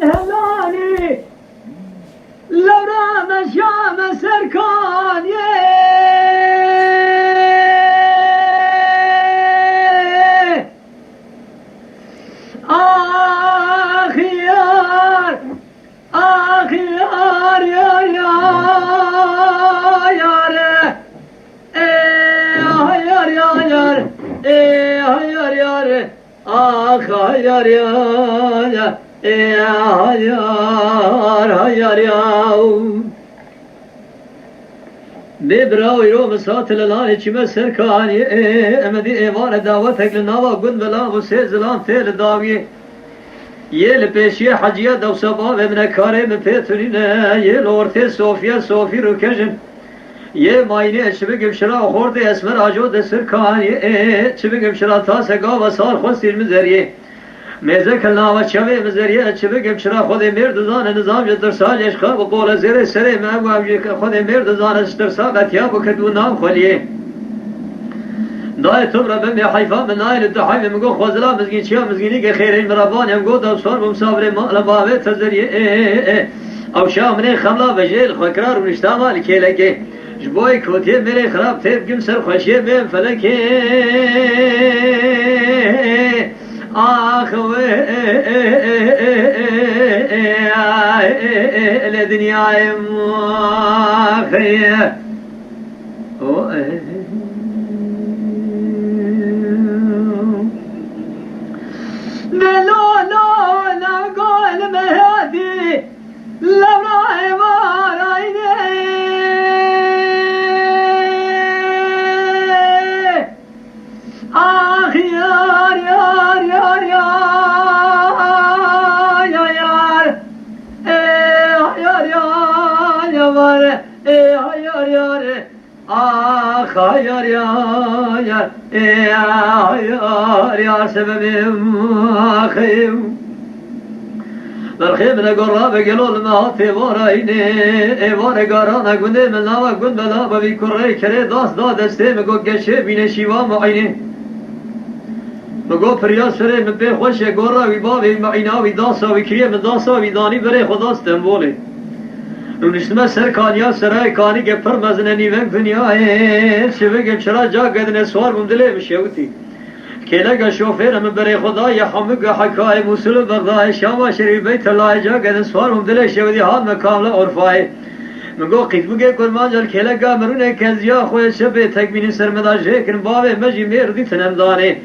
الهلالي لو رام شام سركان آخيار آخيار يا يار يار يار يار يار آخ يار يار يار يار يار ببراوي روم سات للاني چما سركاني امدي ايوان دعوتك لناوا قن بلا مسيزلان تيل داوي يل پیشی حجیه دو سبا و من کاره من پیترینه یل ارته صوفی رکجن یه ماینه چه بگم شرا خورده اسمر آجو دستر کانی چه بگم شرا تا سگا و سال خوستیر مزریه میزه کلنا و چوه مزریه چه بگم شرا خود مردزان نظام جدر سالش خواب و قول زیر سره مهمو خود مردزان اشتر ساقت یا بکدو نام خلیه دای تو را به حیفا من نایل دحای میگو خوزلا مزگین چیا مزگینی که خیرین مرابان هم گو دبسار بمسافر مال باوه تزریه او شامنه خملا وجیل خوکرار و نشتاما لکیلکه جبوی کوتی میره خراب تیب گم سر خوشیه بیم فلکه آخوه لدنیای ماخیه لا قول مهدي لا راي ورايني آخ يار يار يار يار يار يار يار يار يار يار آخ يار يار يار سبب آخيم برخيم نقرب قلول ما هاتي ورايني وارا قرانا قندي من ناوا قند بلا ببي كري كري داس دا دستي مقو قشي بين شيوا معيني مقو فرياس فري من بي خوش قرا ويبابي معيناوي داسا وكريه من داسا ويداني بري خدا استنبولي رونشتما سر کانیا سرای کانی که پر مزننی ونگ دنیای شبه چرا جا قدن سوار بمدله بشوتی کلا شوفیر من برای خدا یا حمق حکای موصول بغداد شام شریف بیت الله جا قدن سوار بمدله شوتی حال مکامل عرفای مگو قیفوگه کرمان جل کلا مرونه کزیا خوی شبه تکمین سرمداجه کن بابه مجی مردی تنمدانه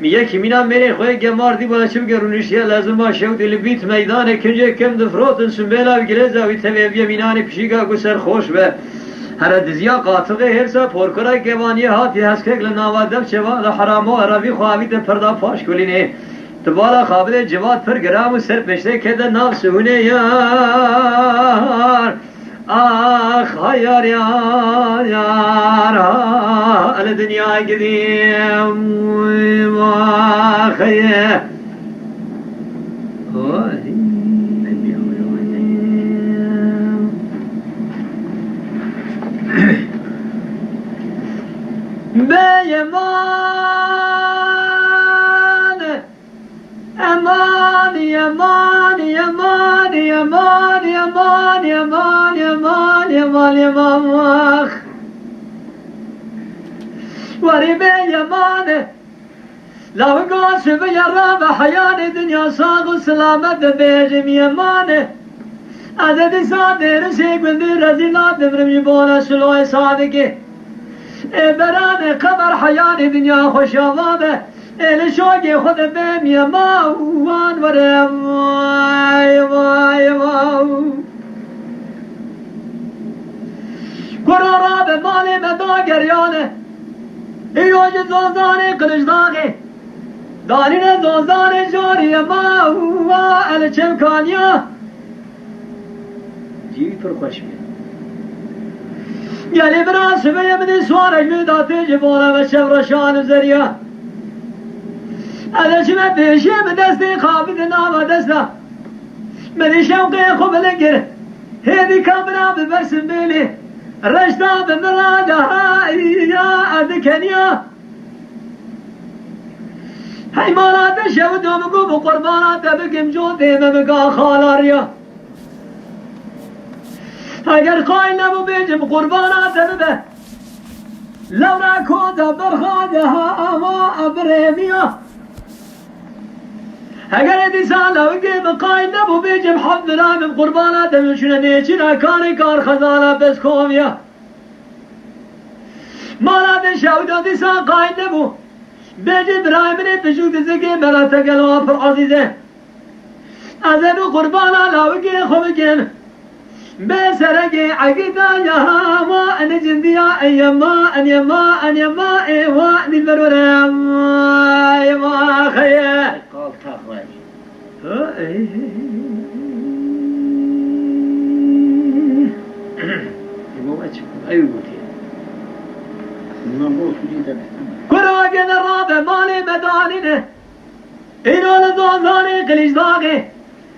میگه که مینا میره خوی گماردی بالا چه بگه رونشیه لازم ما شوتی لبیت میدانه کنجه کم دفروتن سنبیلا و گلزا و تبیبیه مینانی پشیگا گسر خوش به هر دزیا قاطقه هرسا پرکرای گوانی هاتی هسکک لناوادم چوا لحرامو عربی خواهی پردا پاش کلینه تبالا خابده جواد پر گرام و سر پشته کده ناو سهونه یار آخ یار یار یار الدنیا قدیم آخیه بيمان امان يمان يمان يمان يمان يمان يمان يمان يمان وري بيمان لو قاس بيرام حيان دنيا صاغ سلامة بيجم يمان عدد صادر شيء من رزيلات برمي بولا شلوي صادقه بران قبر حيان دنيا خوش آواده لشوقي خود بهم يمان ورم واي واي واي قرارا بمالي مدا گريانه ایوج زوزاني قلش داغي دارين زوزاني جاري ما هو الچمكانيا جيوي پر خوش بيه یعنی برای سبیه بدی سوارش میداتی جبانه و شبرشان زریه ادرچه من پیشه به دستی خوابید نام دسته منی شوقی خوب لگره هیدی کامرا ببرسن بیلی رشتا بمراده ها یا ادکنیا حیمانات شودم گو به قربانات بگم جو دیمه بگا خالاریا اگر قائل نبو بیجم قربانات ببه لورا کودا برخادها اما ابرمیا اگر دیسان لوگی بقائل نبو بیجم حمد رام قربانات بشنه نیچنا کاری کار خزانه بس کومیا مالات شودم دیسان قائل نبو بیجم برایمنی بجود زگی مرا تگلو پر عزیزه از ابو قربانا لوگی خوبگین بسرقي عقيدة يا ما أنا جنديا أيما أن يما أن يما إيوا نلبرورا أيما خير قال تخرج أيوة كرة جد الرابع مالي مدانينه إنو لدوزاني قليش داغي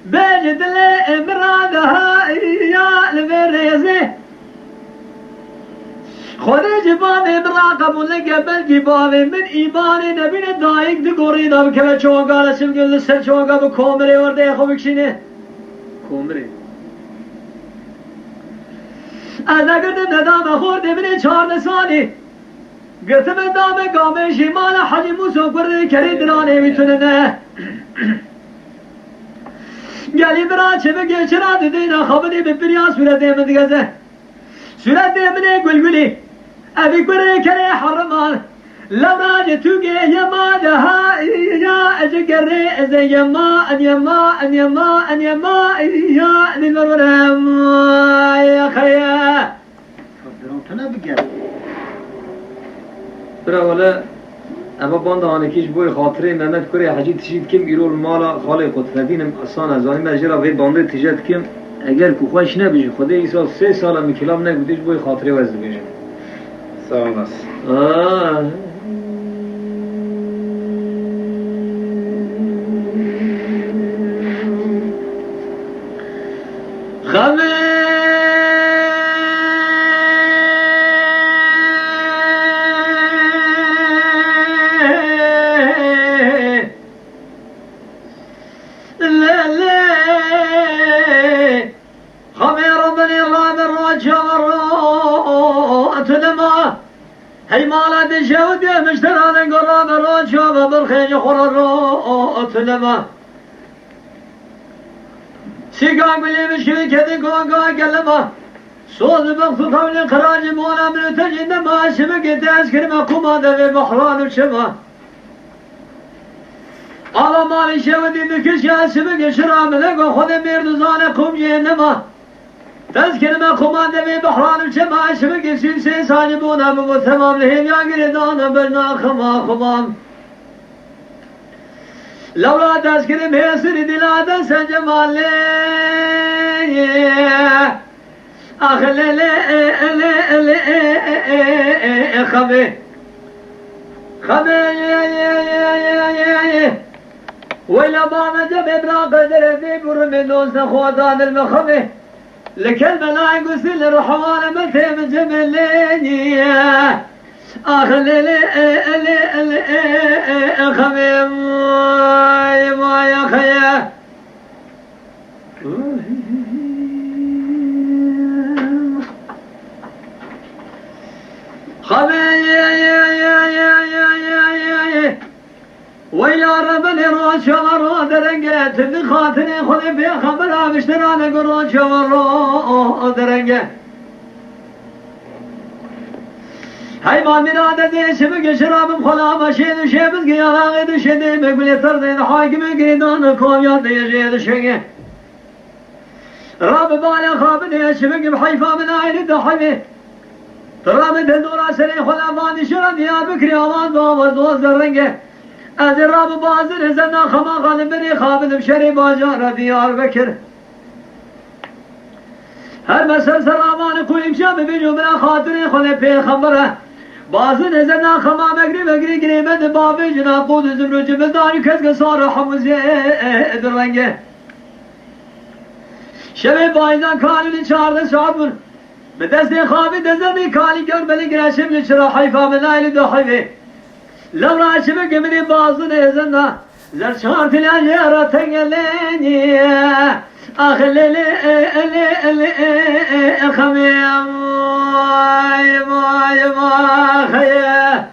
بجد لي مرادها يا البريزي خودي جبابي مراقب ولقى بالجبابي من إيماني نبين الدايق دقوري داب كما چوغا لسم قل لسر چوغا بكومري ورده خو بكشيني كومري أنا قلت ندام خورد مني 4 سالي قلت من دام قامي شمال حجي موسو قرد كريد راني ميتوننه گلی برا چه بگه چرا دینا خبری به پریا صورت من دیگه صورت من گلگلی ابی گره کره حرمان لوراج توگه یما ده یا اجگره از یما ان یما ان یما ان یما یا نلورم یا خیا فدران تنا بگه برا ولا اما باند آنکیش بوی خاطره محمد کره حجی تشید کم ایرول مالا خاله خود فدینم اصلا از آنی مجرا وی بانده تجد کم اگر که خوش نبیشه خدا ایسا 3 سال می کلام نگودیش بوی خاطره وزد بیشه سلام است خمه هی مالا دشودی مشتران قرآن رون شوب برخیج خورا رو اتلما سیگان بلی مشکلی کدی گوگا گلما سوز بخصو قبل قراج مولا من تجید ما شمکی تذکر ما قماده و بحران شما آلا مالی شودی بکشی شمکی شرام لگو خود میردوزان قوم جهنما تذكر ما قمان دمي بحران الشمع شبك سلسي ساجبون أبو تمام لهم يا قردان برنا خمام لولا تذكر ميسر دلادا سجمال لي أخلي لي خبي ويلا بانا جب ابنا قدر في برمي دوست خوضان المخبي لكل بلاي قسل الرحوان متى من جمليني أخلي خميم ما يا خيا ويا ربني روش ورو درنجة تبي خاطري خذي بيا خبرها مشترانة قروش ورو درنجة هاي ما من هذا ديش بقشراب بخلا ماشين شيبز قيا غيد شدي بقولي تردين حاكم قريدان كوم يا ديش شيء راب بالا خاب ديش بقي بحيفا من عين دحمي ترى من دورا سري خلا ماني شرب يا بكري اوان دوز درنجة از راب بازر زنا خما خالم بني خابد بشري باجار ديار بكر هر مسل سرامان کویم شب بینو برا خاطر خود پیغمبره بازن زنا خما مگری گریمد بابی جنا قود زمرو جبدانی کس گسار حموزی درنگه شب بایزان کالونی 14 ساعت بون به دست خوابی دزدی کالی گر بلی گرشم چرا حیفا من نایل دو حیفه لو راشبك من بعض نزنا زرشان تلاجرة تقلني أخلي خميم ما خيه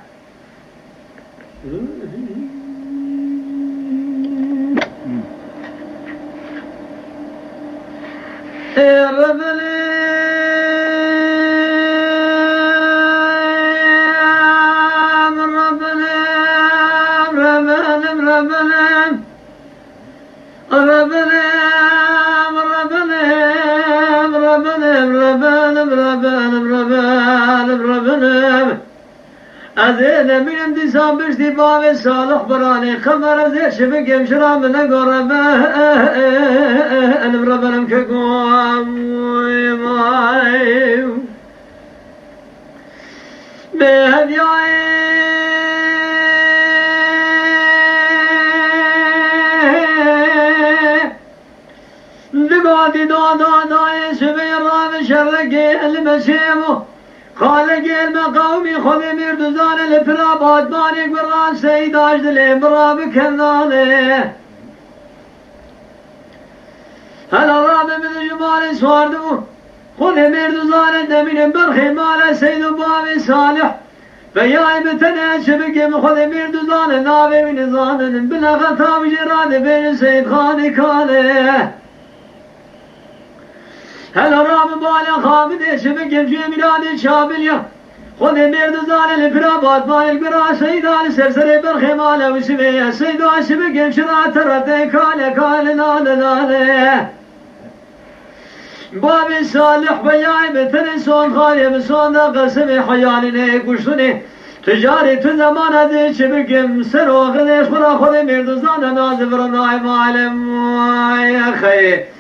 أذن من انتساب اشتباه صالح براني خمر زي شبك يمشرا من قربه البربلم كقوام ماي بهدياي دقاتي دا شبي الرام شرقي المشيمو خالق المقاومي خذ مردزان الفرابات باني قران سيد عجد الامرا بكنانه هلا راب من جمال سواردو خذ مردزان الدمين برخي مال سيد بابي صالح فياي بتنا شبك خذ مردزان النابي من زان بلا غطاب جران بين سيد خاني كانه هلا رام بالا خامد شبك يمشي ميلاد شابليا خذ مرد زال الفرابات مال القرا سيدان سرسري برخي ماله وسميه سيدان شبك يمشي ترتي كال نال بابي صالح بياي مثل صون خالي بصون قسمي حياني قشتني تجاري تزمان هذه شبك مسر وغليش خلا خذ مرد زال نازف رناي معلم يا خي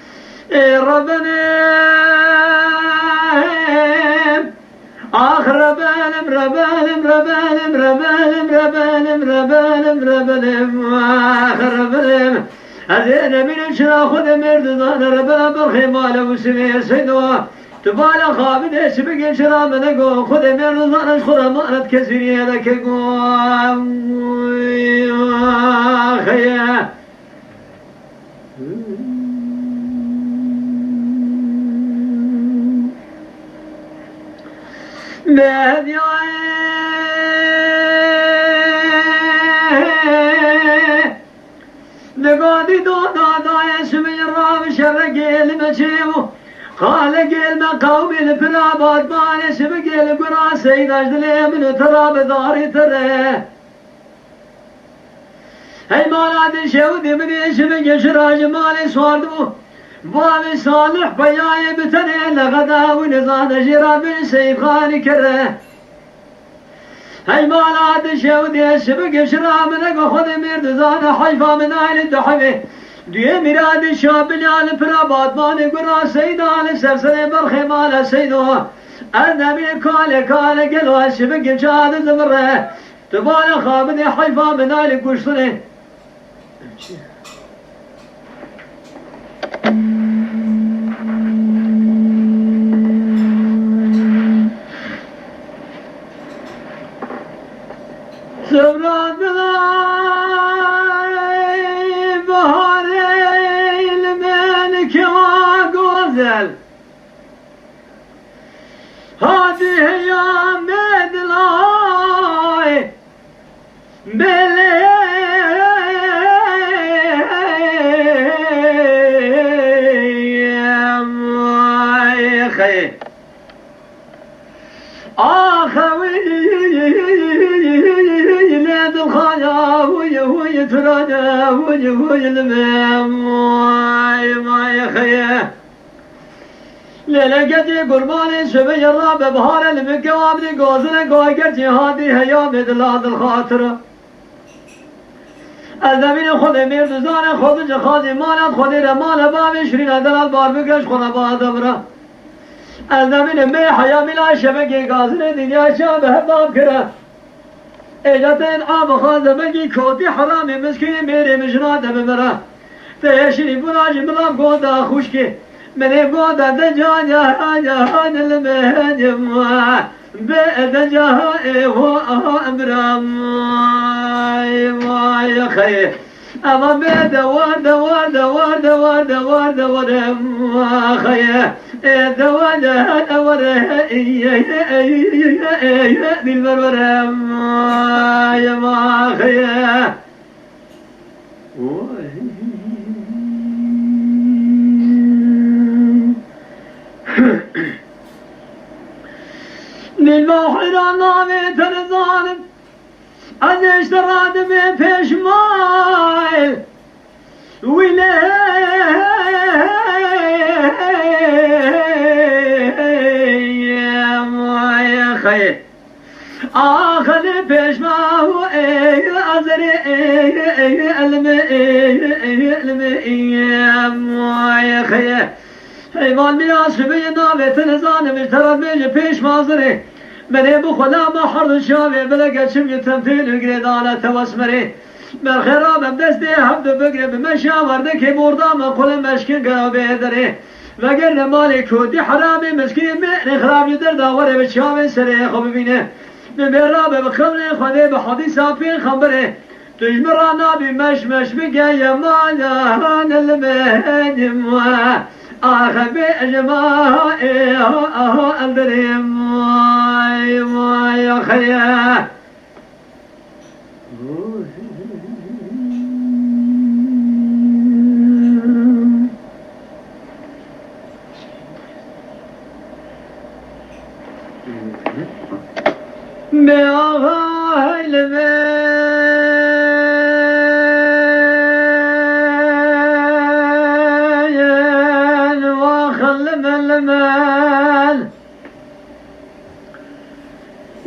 ربنا آخر ربالم آخر ربالم هذين من الشرا خذ مردان ربنا برخي ماله وسمي سيدوا تبالا خابد شبك شرا منقو خذ مردان اشخر مالت كسرية لك قوام خيا مهدي نقادي دا يسمي الرام شرقي المشيمو خالق المقاومي الفرابات مال يسمي القرا سيد اجدلي من تراب داري ترى هاي مالات شودي من يسمي شراج مالي سواردو بابي صالح بياي بتني لغدا ونزان جرا بن سيف خاني كره هاي مالات شودي شبك شرا من خذ مرد زان حيفا من عين الدحمي دي مراد شاب اليال فرابات ماني قرا سيدان سرسل برخي مال سيدو انا من كال قلوا شبك شاد زمره تبال خامد حيفا من عين قشطني سبرات بهاري الملك وغزل هذه هي مدلاي ترانا وجه المام ما يخيه للقدي قربان شبي الراب بهار المكواب دي قوزن قوقر جهادي هيا مدلاد الخاطر الزمين خذ مير دزان خذ جخادي مالت خذ رمال باب 20 دلال بار بكش خذ بعد برا الزمين مي حيا ملا شبكي قازن دنيا شابه باب كره اجتن آب خازمگی کوتی حرامی مسکی میری مجناد بمرا تیشی براج ملام گودا خوشکی منی گودا دجان جهان المهنجم بعد جاه وأمرام يا خي أما بعد ورد ورد ورد ورد ورد ورد خي دواد هذا ورد بالبربر يا ما خي للبحر نامي ترزان از اشتراد به پیشمای ویله مای خی آخر پیشما و ازر علم مای خی حیوان میراث به نامه تنزان مشترک به پیش مازره من ابو خدا ما حرد شاوه بلقى شم تمثيل قريدانه توسمري من خراب دستي حمد بقري بمشاور ذكي مرضى ما كل مشكين قرابي دري وقرن مالي كودي حرامي مسكين من خراب يدر داوري بشاوه سري خب بينه من برابه بخمري خدي بحديث عفين خبره تجمرانا بمشمش بقى يمانا المهدم آخر بأجماع أندريم يا خيا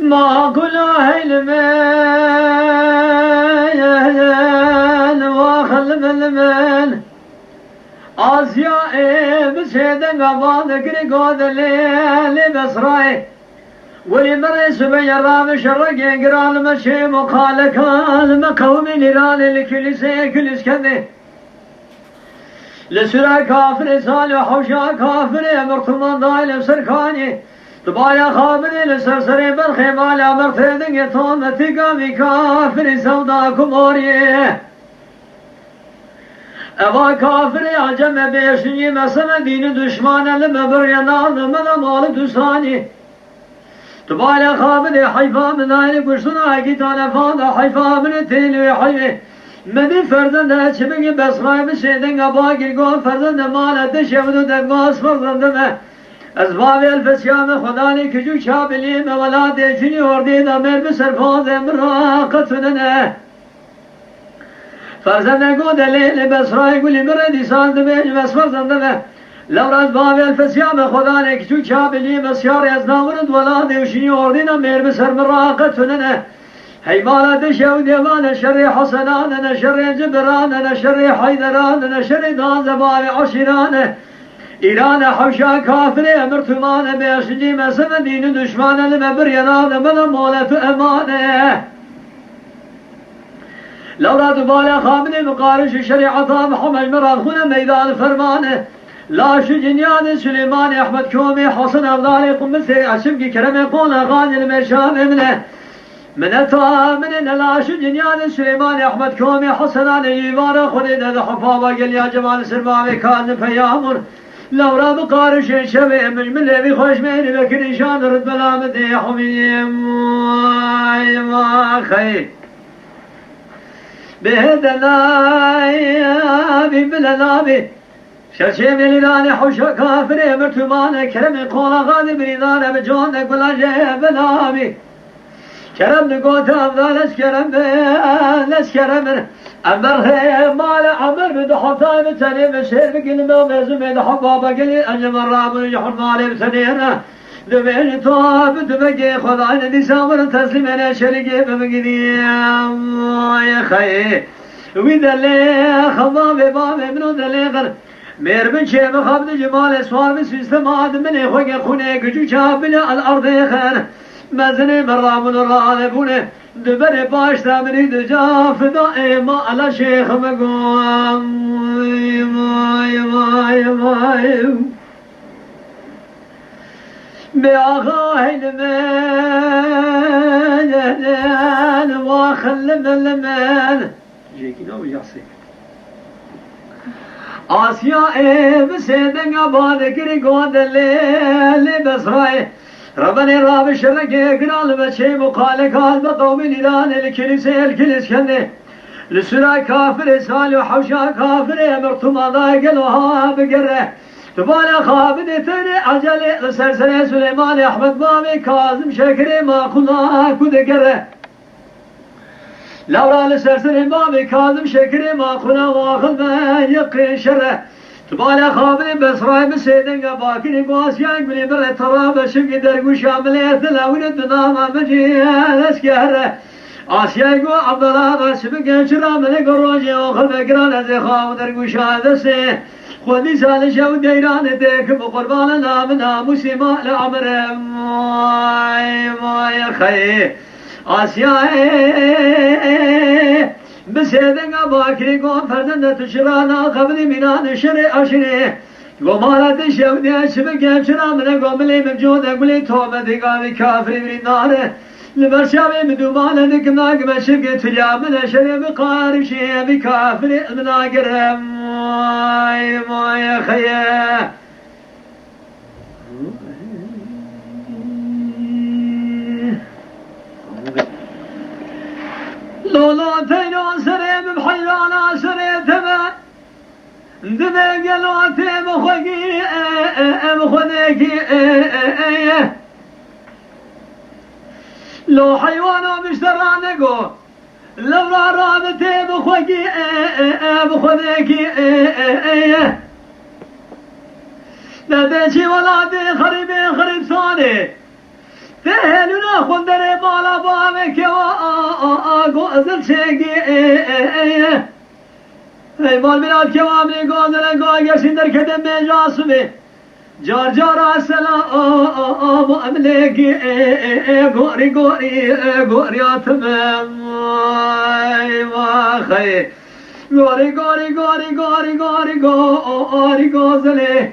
ما كل المال واخل من المال آسيا بسيدن قبض كريقود الليل بسراي ولي مريس بيرام شرق يقران مشي مقالك المقوم نيران الكليسي كليس كذي لسرا كافر صالح وشا كافر مرتمان دايل سركاني طبايا خابني لسرسري بالخيمال مرتدن يطوم تقامي كافر سوداكم أوريه أبا كافر عجم بيشني مسم دين دشمان المبر ينال من مال دساني طبايا خابني حيفا من عين قشنا كتان فاضا حيفا من التيلوي حيفي مدي فردن شبك بسراي بشيدن أبا قرقون فردن مال تشهدو دقاس فردن أسباب الفسيام خداني كجو شابلين ولا ديشني وردين أمير بسرفاز مراقتنا فرزن قود الليل بسراي قولي مردي ساند بيج بس فرزن لو أسباب الفسيام خداني كجو شابلين مسيار يزناورد ولا ديشني وردين أمير بسر مراقتنا هيمانا دشو ديوان شر حسنان شر جبران شر حيدران شر دان زباب عشران إيران حوشا كافر مرتمان بيشجي مسم دين دشمان المبر ينال من مولة أمانه لولا دبال خامن مقارش شريعة محمد مراد خنا ميدان فرمانه لا شجنيان سليمان أحمد كومي حسن أفضالي قمسي عشبك كرم قول غاني المشام منه من أطا من لا شجنيان سليمان أحمد كومي حسن علي يبارك خليد الحفاظة قل يا جمال سرمامي كان فيامر لو راب قارش شبه من لبي خوش ميني بكر شان رد بلا مدي حميم ما خي بهدنا بي بلنابي شرشي مليراني حوشا كافري مرتمان كرمي قولا غادي بريدان بجون قولا جيب بلابي كرم نقوت أفضل اسكرم لسكرم أمر مال عمر بدحطاي بتني مسير بكلمة ومزم بدحط بابا قلي أنجم الرابر يحط مالي بتنينا دبيني طاب دبقي خضعنا نسامر تسليم أنا شرقي بمقدي يا خي وإذا اللي خضام بابا منو ذلي غر مير بن شيء مخابد جمال سوار بسيستم عاد من يخوك خونيك جو شابنا الأرض خير مزني مرام الرالبونه دبر باش تمري دجاف دائما على شيخ مقام بأخاه المال واخل المال جيكي نو يحسي آسيا بسيدن أباد كري قواد الليل بسراي ربني راب الشرق قرال بشي مقالك هاد بقوم الإيران الكليس كني لسرا كافر سالو حوشا كافر مرتم ضايق الوهاب قره تبالا خابد تري عجل سرسري سليمان أحمد بابي كاظم شكري ما كنا كود قره لورا لسرسري بابي كاظم شكري ما كنا واخذ ما يقين شره تبالا خابد بسراي بسيدن باكني قاس يقبلي بر تراب شق درق شامل ثلاوين الدنام مجي اسكره آسیا گو عبدالله شبکه چرا من گروجی و خلف گران از خواهد در گوشاده سه خودی سال شو دیران دک بقربان ناموسی مال عمرم مای خی آسیا بسیدن باکری گو فرزند تشرانا قبل مینان شر اشنه گو مالت شو دی شبکه چرا من گو ملی مجود گلی توبه دیگاوی کافری بریناره لبرشاوي مدومان ذيك ناقمة شقت يا من شري بقارب شي بكافر المناقر ماي خيه لولا تينو سريم بحيرانا سريم ثمن دمي قلوتي بخوكي بخوكي لو حيوانو مشترانقو لو رابطي بخوكي بخوكي نبيشي ولادي خريب ثاني تهلنا خندري بالا بامك وقوزل شيقي مال بلاد كوامي قوزل قوزل در كدم جاسمي جار جار السلام أملكي غوري أتمم ما خي غوري غوزلي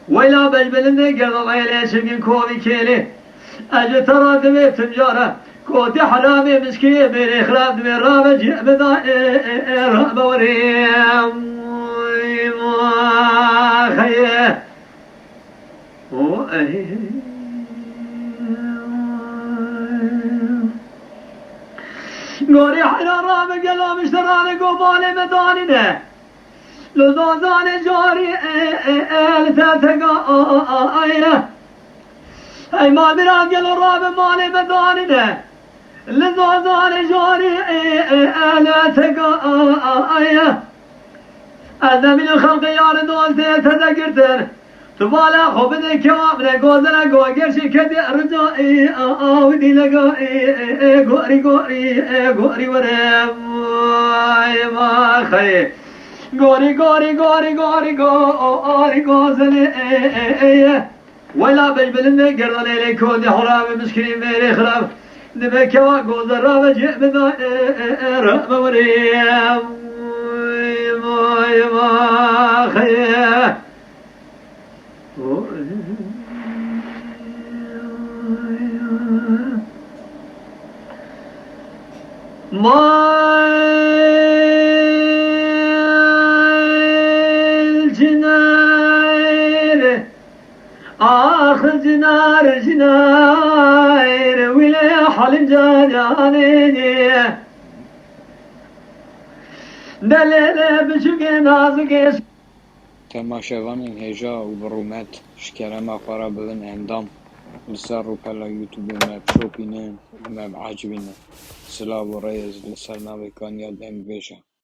ويلا بجبل نقر ويلا شقن كوبي كيلي أجي ترى دمي تنجارة كوتي حرامي مسكي بيري خراب دمي رابج بدا راب وريم ما خي غوري حرارة بقلام اشتراني قبالي مدانينه لزازان جاري التاتقا اي ما براد قلو راب مالي مدانينه لزازان جاري التاتقا هذا من الخلق يار دولتي تذكرتن تبالا خوبني كوابنا قوزنا قوغرشي كدي رجائي ودي لقائي غوري ورم ما خي غوري قوزني ولا بجبلني قرن لي كودي حرام مسكين ميري خراب نبي كوا قوزن راب جئ بدا رب وريم ما خي الجناير آخر جناير ولا حلم جاناني دليل بشكل نازك تماشاوان هجا و برومت شكرما قرا بلن اندام لسر رو پلا یوتیوب مب شوپینه مب عجبینه سلا و ریز لسر ناوی کانیاد ام بیشا